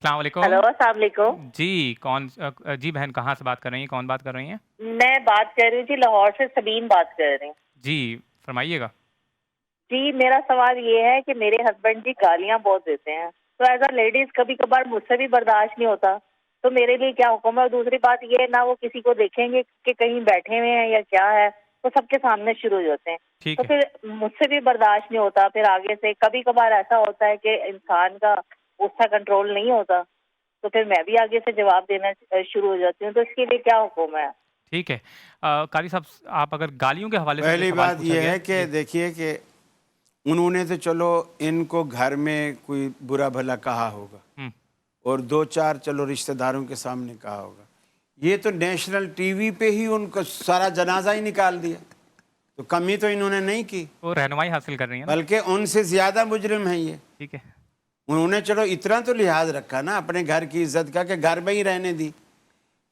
السلام علیکم۔ ہلو، السلام علیکم۔ جی جی بہن کہاں سے بات کر رہی ہیں؟ کون بات کر رہی ہیں؟ میں بات کر رہی ہوں جی، لاہور سے سبین بات کر رہی ہوں۔ جی فرمائیے گا۔ جی میرا سوال یہ ہے کہ میرے ہسبینڈ جی گالیاں بہت دیتے ہیں، تو ایز اے لیڈیز کبھی کبھار مجھ سے بھی برداشت نہیں ہوتا، تو میرے لیے کیا حکم ہے؟ اور دوسری بات یہ ہے، نہ وہ کسی کو دیکھیں گے کہ کہیں بیٹھے ہوئے ہیں یا کیا ہے، تو سب کے سامنے شروع ہو جاتے ہیں، ٹھیک تو ہے، پھر مجھ سے بھی برداشت نہیں ہوتا، پھر آگے سے کبھی کبھار ایسا ہوتا ہے کہ انسان کا غصہ کنٹرول نہیں ہوتا، تو پھر میں بھی آگے سے جواب دینا شروع ہو جاتی ہوں، تو اس کے لیے کیا حکم ہے؟ ٹھیک ہے۔ قاری صاحب آپ اگر گالیوں کے حوالے سے جو پہلی سوال بات پوچھا یہ گیا ہے کہ دیکھیے کہ انہوں نے تو چلو ان کو گھر میں کوئی برا بھلا کہا ہوگا اور دو چار چلو رشتہ داروں کے سامنے کہا ہوگا، یہ تو نیشنل ٹی وی پہ ہی ان کو سارا جنازہ ہی نکال دیا، تو کمی تو انہوں نے نہیں کی، وہ رہنمائی حاصل کر رہی ہیں نا۔ بلکہ ان سے زیادہ مجرم ہیں یہ۔ ٹھیک ہے، انہوں نے چلو اتنا تو لحاظ رکھا نا اپنے گھر کی عزت کا کہ گھر میں ہی رہنے دی،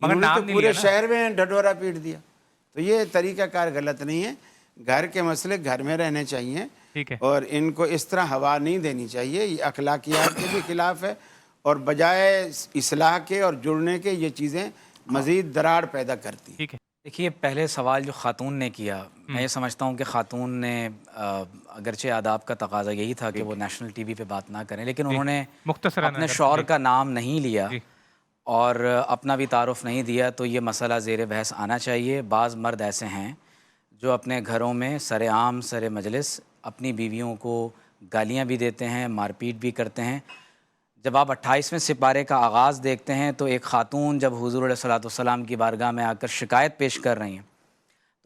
مگر انہوں نے تو نام نہیں پورے لیا نا۔ شہر میں ڈھڈورا پیٹ دیا، تو یہ طریقہ کار غلط نہیں ہے۔ گھر کے مسئلے گھر میں رہنے چاہیے ٹھیک ہے، اور ان کو اس طرح ہوا نہیں دینی چاہیے، یہ اخلاقیات کے بھی خلاف ہے، اور بجائے اصلاح کے اور جڑنے کے یہ چیزیں مزید دراڑ پیدا کرتی ہیں۔ ٹھیک ہے۔ دیکھیے پہلے سوال جو خاتون نے کیا، میں یہ سمجھتا ہوں کہ خاتون نے اگرچہ آداب کا تقاضا یہی تھا کہ وہ نیشنل ٹی وی پہ بات نہ کریں، لیکن جی انہوں نے مختصراً اپنے اگر شوہر جی کا نام نہیں لیا جی اور اپنا بھی تعارف نہیں دیا، تو یہ مسئلہ زیر بحث آنا چاہیے۔ بعض مرد ایسے ہیں جو اپنے گھروں میں سر عام سر مجلس اپنی بیویوں کو گالیاں بھی دیتے ہیں، مار پیٹ بھی کرتے ہیں۔ جب آپ 28ویں سپارے کا آغاز دیکھتے ہیں تو ایک خاتون جب حضور علیہ الصلوۃ والسلام کی بارگاہ میں آ کر شکایت پیش کر رہی ہیں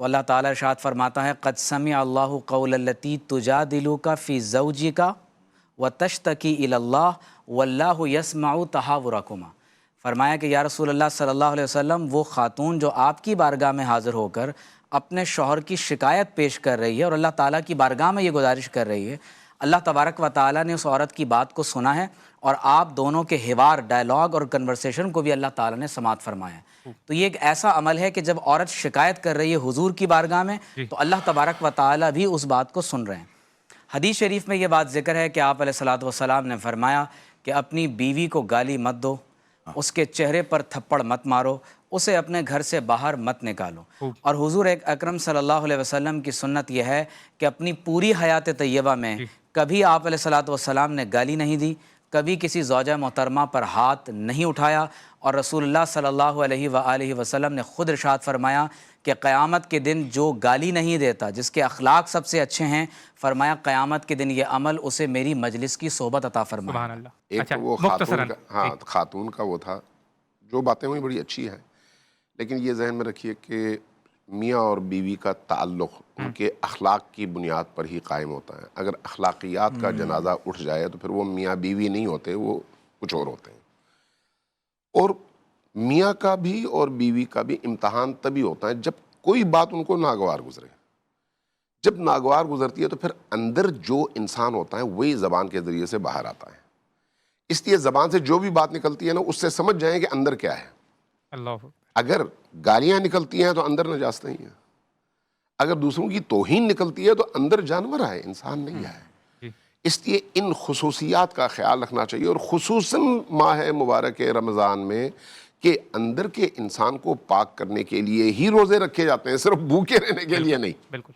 تو اللہ تعالیٰ ارشاد فرماتا ہے قد سمع اللہ قول التی تجادلک فی زوجک وتشتکی الی اللہ واللہ یسمع تحاورکما، فرمایا کہ یا رسول اللہ صلی اللہ علیہ وسلم، وہ خاتون جو آپ کی بارگاہ میں حاضر ہو کر اپنے شوہر کی شکایت پیش کر رہی ہے اور اللہ تعالیٰ کی بارگاہ میں یہ گزارش کر رہی ہے، اللہ تبارک و تعالیٰ نے اس عورت کی بات کو سنا ہے اور آپ دونوں کے حوار، ڈائلاگ اور کنورسیشن کو بھی اللہ تعالیٰ نے سماعت فرمایا ہے۔ تو یہ ایک ایسا عمل ہے کہ جب عورت شکایت کر رہی ہے حضور کی بارگاہ میں تو اللہ تبارک و تعالیٰ بھی اس بات کو سن رہے ہیں۔ حدیث شریف میں یہ بات ذکر ہے کہ آپ علیہ الصلوۃ والسلام نے فرمایا کہ اپنی بیوی کو گالی مت دو، اس کے چہرے پر تھپڑ مت مارو، اسے اپنے گھر سے باہر مت نکالو، اور حضور اکرم صلی اللہ علیہ وسلم کی سنت یہ ہے کہ اپنی پوری حیات طیبہ میں کبھی آپ علیہ الصلوۃ والسلام نے گالی نہیں دی، کبھی کسی زوجہ محترمہ پر ہاتھ نہیں اٹھایا، اور رسول اللہ صلی اللہ علیہ وآلہ وسلم نے خود ارشاد فرمایا کہ قیامت کے دن جو گالی نہیں دیتا، جس کے اخلاق سب سے اچھے ہیں، فرمایا قیامت کے دن یہ عمل اسے میری مجلس کی صحبت عطا فرمائے۔ سبحان اللہ۔ ایک اچھا تو وہ مختصراً خاتون کا وہ تھا، جو باتیں ہوئی بڑی اچھی ہیں، لیکن یہ ذہن میں رکھیے کہ میاں اور بیوی کا تعلق ان کے اخلاق کی بنیاد پر ہی قائم ہوتا ہے۔ اگر اخلاقیات کا جنازہ اٹھ جائے تو پھر وہ میاں بیوی نہیں ہوتے، وہ کچھ اور ہوتے ہیں۔ اور میاں کا بھی اور بیوی کا بھی امتحان تبھی ہوتا ہے جب کوئی بات ان کو ناگوار گزرے۔ جب ناگوار گزرتی ہے تو پھر اندر جو انسان ہوتا ہے وہی زبان کے ذریعے سے باہر آتا ہے، اس لیے زبان سے جو بھی بات نکلتی ہے نا، اس سے سمجھ جائیں کہ اندر کیا ہے۔ اللہ اگر گالیاں نکلتی ہیں تو اندر نجاست نہیں ہے، اگر دوسروں کی توہین نکلتی ہے تو اندر جانور ہے، انسان نہیں ہے۔ اس لیے ان خصوصیات کا خیال رکھنا چاہیے، اور خصوصاً ماہ مبارک رمضان میں کہ اندر کے انسان کو پاک کرنے کے لیے ہی روزے رکھے جاتے ہیں، صرف بھوکے رہنے کے لیے نہیں۔ بالکل۔